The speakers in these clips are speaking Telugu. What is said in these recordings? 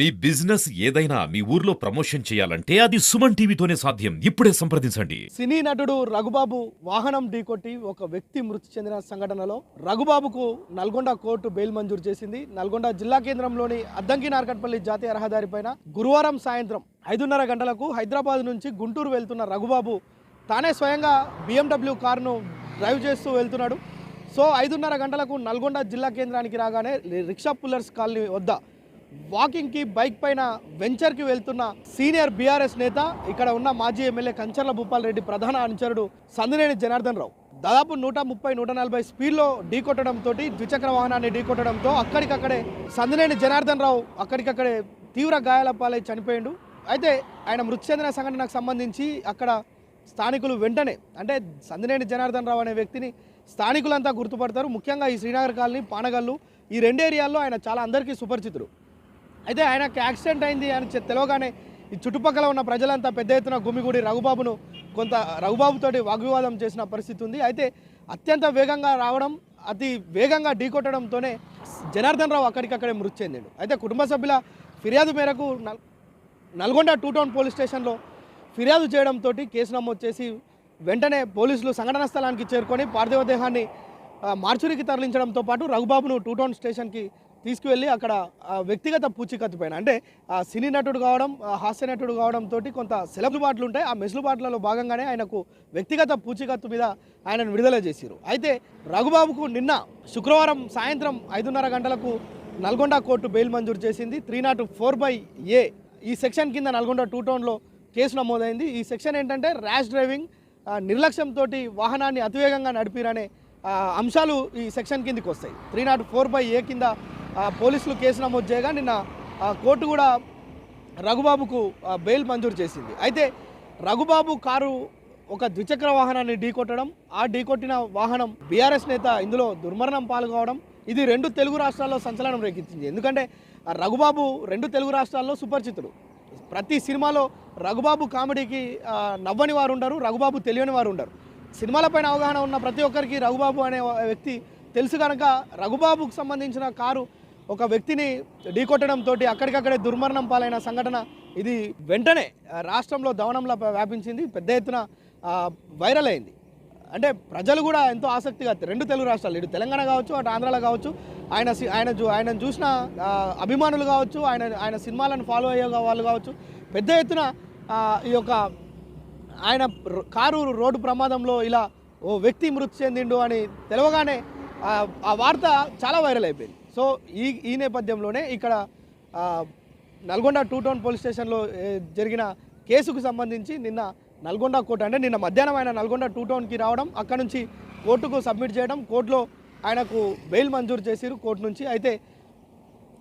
మీ బిజినెస్ ఏదైనా మీ ఊర్లో ప్రమోషన్ చేయాలంటే అది సుమన్ టీవీతోనే సాధ్యం. ఇప్పుడే సంప్రదించండి. సినీ నటుడు రఘుబాబు వాహనం ఢీకొట్టి ఒక వ్యక్తి మృతి చెందిన సంఘటనలో రఘుబాబుకు నల్గొండ కోర్టు బెయిల్ మంజూరు చేసింది. నల్గొండ జిల్లా కేంద్రంలోని అద్దంకి నార్కట్పల్లి జాతీయ రహదారిపైన గురువారం సాయంత్రం 5:30 గంటలకు హైదరాబాద్ నుంచి గుంటూరు వెళ్తున్న రఘుబాబు తానే స్వయంగా BMW కారును డ్రైవ్ చేస్తూ వెళ్తున్నాడు. సో 5:30 గంటలకు నల్గొండ జిల్లా కేంద్రానికి రాగానే రిక్షా పుల్లర్స్ కాలనీ వద్ద వాకింగ్కి బైక్ పైన వెంచర్కి వెళ్తున్న సీనియర్ బీఆర్ఎస్ నేత, ఇక్కడ ఉన్న మాజీ ఎమ్మెల్యే కంచర్ల భూపాల్ రెడ్డి ప్రధాన అనుచరుడు సందినేని జనార్దన్ రావు దాదాపు 130-140 స్పీడ్లో ఢీకొట్టడంతో, ద్విచక్ర వాహనాన్ని ఢీకొట్టడంతో అక్కడికక్కడే సందినేని జనార్దన్ రావు అక్కడికక్కడే తీవ్ర గాయాల పాలై చనిపోయిండు. అయితే ఆయన మృతి చెందిన సంఘటనకు సంబంధించి అక్కడ స్థానికులు వెంటనే, అంటే సందినేని జనార్దన్ రావు అనే వ్యక్తిని స్థానికులంతా గుర్తుపడతారు. ముఖ్యంగా ఈ శ్రీనగర్ కాలనీ, పానగల్లు ఈ రెండు ఏరియాల్లో ఆయన చాలా అందరికీ సుపరిచితుడు. అయితే ఆయనకు యాక్సిడెంట్ అయింది అని తెలవగానే ఈ చుట్టుపక్కల ఉన్న ప్రజలంతా పెద్ద ఎత్తున గుమిగూడి రఘుబాబుతోటి వాగ్వివాదం చేసిన పరిస్థితి ఉంది. అయితే అత్యంత వేగంగా రావడం, అతి వేగంగా ఢీకొట్టడంతోనే జనార్దన్ రావు అక్కడికక్కడే మృతి చెందాడు. అయితే కుటుంబ సభ్యుల ఫిర్యాదు మేరకు నల్గొండ 2 టౌన్ పోలీస్ స్టేషన్లో ఫిర్యాదు చేయడంతో కేసు నమోదు చేసి వెంటనే పోలీసులు సంఘటన స్థలానికి చేరుకొని పార్థివ దేహాన్ని మార్చురికి తరలించడంతో పాటు రఘుబాబును 2 టౌన్ స్టేషన్కి తీసుకువెళ్ళి అక్కడ వ్యక్తిగత పూచీకత్తు పైన, అంటే సినీ నటుడు కావడం, హాస్య నటుడు కావడంతో కొంత సెలబ్రుబాట్లు ఉంటాయి. ఆ మెసులుబాట్లలో భాగంగానే ఆయనకు వ్యక్తిగత పూచీకత్తు మీద ఆయనను విడుదల చేశారు. అయితే రఘుబాబుకు నిన్న శుక్రవారం సాయంత్రం 5:30 గంటలకు నల్గొండ కోర్టు బెయిల్ మంజూరు చేసింది. 304/A ఈ సెక్షన్ కింద నల్గొండ 2 టౌన్లో కేసు నమోదైంది. ఈ సెక్షన్ ఏంటంటే ర్యాష్ డ్రైవింగ్, నిర్లక్ష్యంతో వాహనాన్ని అతివేగంగా నడిపిరనే అంశాలు ఈ సెక్షన్ కిందకి వస్తాయి. 304/A కింద పోలీసులు కేసు నమోదు చేయగా నిన్న కోర్టు కూడా రఘుబాబుకు బెయిల్ మంజూరు చేసింది. అయితే రఘుబాబు కారు ఒక ద్విచక్ర వాహనాన్ని ఢీకొట్టడం, ఆ ఢీకొట్టిన వాహనం బీఆర్ఎస్ నేత ఇందులో దుర్మరణం పాల్గొవడం, ఇది 2 తెలుగు రాష్ట్రాల్లో సంచలనం రేకెత్తింది. ఎందుకంటే రఘుబాబు 2 తెలుగు రాష్ట్రాల్లో సుపరిచితుడు. ప్రతి సినిమాలో రఘుబాబు కామెడీకి నవ్వని వారు ఉండరు, రఘుబాబు తెలియని వారు ఉండరు. సినిమాలపైన అవగాహన ఉన్న ప్రతి ఒక్కరికి రఘుబాబు అనే వ్యక్తి తెలుసు కనుక రఘుబాబుకు సంబంధించిన కారు ఒక వ్యక్తిని ఢీకొట్టడంతో అక్కడికక్కడే దుర్మరణం పాలైన సంఘటన ఇది వెంటనే రాష్ట్రంలో దవనంలా వ్యాపించింది, పెద్ద ఎత్తున వైరల్ అయింది. అంటే ప్రజలు కూడా ఎంతో ఆసక్తిగా 2 తెలుగు రాష్ట్రాలు, ఇటు తెలంగాణ కావచ్చు, అటు ఆంధ్రాలో కావచ్చు, ఆయన చూసిన అభిమానులు కావచ్చు, ఆయన సినిమాలను ఫాలో అయ్యే వాళ్ళు కావచ్చు, పెద్ద ఎత్తున ఈ యొక్క ఆయన కారు రోడ్డు ప్రమాదంలో ఇలా ఓ వ్యక్తి మృతి చెందిండు అని తెలవగానే ఆ వార్త చాలా వైరల్ అయిపోయింది. సో ఈ నేపథ్యంలోనే ఇక్కడ నల్గొండ 2 టౌన్ పోలీస్ స్టేషన్లో జరిగిన కేసుకు సంబంధించి నిన్న నల్గొండ కోర్టు, అంటే నిన్న మధ్యాహ్నం ఆయన నల్గొండ 2 టౌన్కి రావడం, అక్కడ నుంచి కోర్టుకు సబ్మిట్ చేయడం, కోర్టులో ఆయనకు బెయిల్ మంజూరు చేశారు కోర్టు నుంచి. అయితే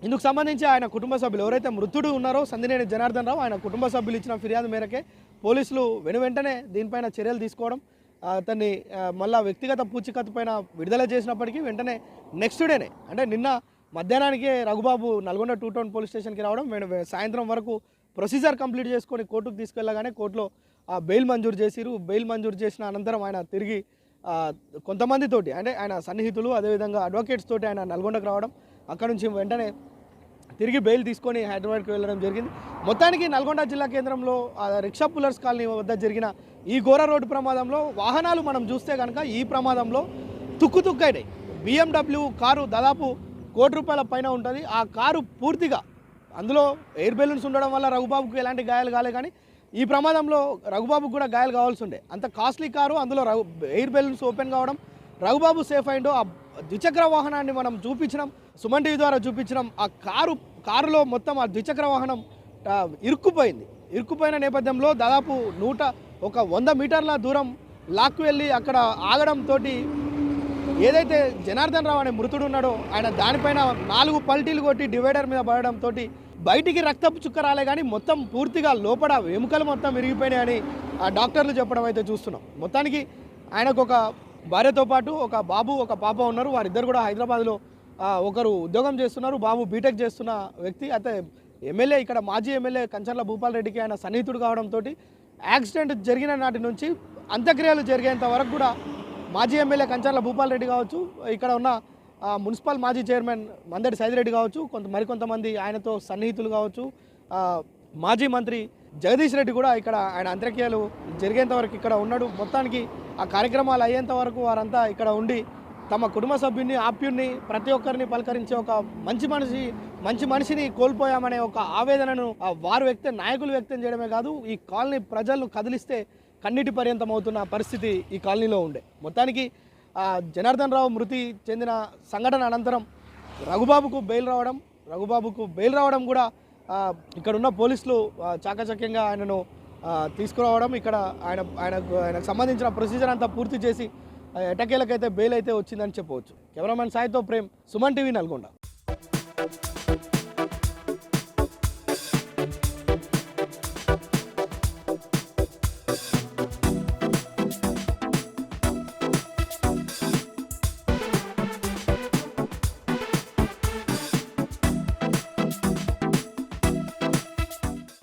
ఇందుకు సంబంధించి ఆయన కుటుంబ సభ్యులు ఎవరైతే మృతుడు ఉన్నారో సందినేని జనార్దన్ రావు, ఆయన కుటుంబ సభ్యులు ఇచ్చిన ఫిర్యాదు మేరకే పోలీసులు వెంటనే దీనిపైన చర్యలు తీసుకోవడం, అతన్ని మళ్ళా వ్యక్తిగత పూచీకత్తు పైన విడుదల చేసినప్పటికీ వెంటనే నెక్స్ట్ డేనే, అంటే నిన్న మధ్యాహ్నానికే రఘుబాబు నల్గొండ 2 టౌన్ పోలీస్ స్టేషన్కి రావడం, సాయంత్రం వరకు ప్రొసీజర్ కంప్లీట్ చేసుకొని కోర్టుకు తీసుకెళ్ళగానే కోర్టులో బెయిల్ మంజూరు చేసిరు. బెయిల్ మంజూరు చేసిన అనంతరం ఆయన తిరిగి కొంతమందితోటి, అంటే ఆయన సన్నిహితులు, అదేవిధంగా అడ్వకేట్స్ తోటి ఆయన నల్గొండకు రావడం, అక్కడ నుంచి వెంటనే తిరిగి బెయిల్ తీసుకొని హైదరాబాద్కి వెళ్ళడం జరిగింది. మొత్తానికి నల్గొండ జిల్లా కేంద్రంలో రిక్షా పుల్లర్స్ కాలనీ వద్ద జరిగిన ఈ ఘోర రోడ్డు ప్రమాదంలో వాహనాలు మనం చూస్తే కనుక ఈ ప్రమాదంలో తుక్కుతుక్కైనాయి. BMW కారు దాదాపు ₹1,00,00,000 పైన ఉంటుంది. ఆ కారు పూర్తిగా, అందులో ఎయిర్ బెలూన్స్ ఉండడం వల్ల రఘుబాబుకు ఎలాంటి గాయాలు కాలే, కానీ ఈ ప్రమాదంలో రఘుబాబుకు కూడా గాయాలు కావాల్సి ఉండే. అంత కాస్ట్లీ కారు, అందులో ఎయిర్ బెలూన్స్ ఓపెన్ కావడం, రఘుబాబు సేఫ్ అయిండో. ఆ ద్విచక్ర వాహనాన్ని మనం చూపించినాం, సుమన్ టీవీ ద్వారా చూపించినాం. ఆ కారులో మొత్తం ఆ ద్విచక్ర వాహనం ఇరుక్కుపోయిన నేపథ్యంలో దాదాపు 100 మీటర్ల దూరం లాక్కు వెళ్ళి అక్కడ ఆగడంతో ఏదైతే జనార్దన్ రావు అనే మృతుడు ఉన్నాడో ఆయన దానిపైన 4 పల్టీలు కొట్టి డివైడర్ మీద పడడంతో బయటికి రక్తపు చుక్క రాలే, కానీ మొత్తం పూర్తిగా లోపల ఎముకలు మొత్తం విరిగిపోయినాయని డాక్టర్లు చెప్పడం అయితే చూస్తున్నాం. మొత్తానికి ఆయనకు ఒక భార్యతో పాటు ఒక బాబు, ఒక పాప ఉన్నారు. వారిద్దరు కూడా హైదరాబాద్లో ఒకరు ఉద్యోగం చేస్తున్నారు, బాబు బీటెక్ చేస్తున్న వ్యక్తి. అయితే ఎమ్మెల్యే, ఇక్కడ మాజీ ఎమ్మెల్యే కంచర్ల భూపాల్ రెడ్డికి ఆయన సన్నిహితుడు కావడంతో యాక్సిడెంట్ జరిగిన నాటి నుంచి అంత్యక్రియలు జరిగేంత వరకు కూడా మాజీ ఎమ్మెల్యే కంచర్ల భూపాల్ రెడ్డి కావచ్చు, ఇక్కడ ఉన్న మున్సిపల్ మాజీ చైర్మన్ మందడి సైదిరెడ్డి కావచ్చు, మరికొంతమంది ఆయనతో సన్నిహితులు కావచ్చు, ఆ, మాజీ మంత్రి జగదీష్ రెడ్డి కూడా ఇక్కడ ఆయన అంత్యక్రియలు జరిగేంత వరకు ఇక్కడ ఉన్నాడు. మొత్తానికి ఆ కార్యక్రమాలు అయ్యేంత వరకు వారంతా ఇక్కడ ఉండి తమ కుటుంబ సభ్యుని, ఆప్యుణ్ణి, ప్రతి ఒక్కరిని పలకరించే ఒక మంచి మనిషిని కోల్పోయామనే ఒక ఆవేదనను వారు నాయకులు వ్యక్తం చేయడమే కాదు, ఈ కాలనీ ప్రజలను కదిలిస్తే కన్నీటి పర్యంతం అవుతున్న పరిస్థితి ఈ కాలనీలో ఉండే. మొత్తానికి జనార్దన్ రావు మృతి చెందిన సంఘటన అనంతరం రఘుబాబుకు బెయిల్ రావడం కూడా ఇక్కడున్న పోలీసులు చాకచక్యంగా ఆయనను తీసుకురావడం, ఇక్కడ ఆయనకు సంబంధించిన ప్రొసీజర్ అంతా పూర్తి చేసి ఎటకేలకైతే బెయిల్ అయితే వచ్చిందని చెప్పవచ్చు. కెమెరామెన్ సాయితో ప్రేమ్, సుమన్ టీవీ, నల్గొండ.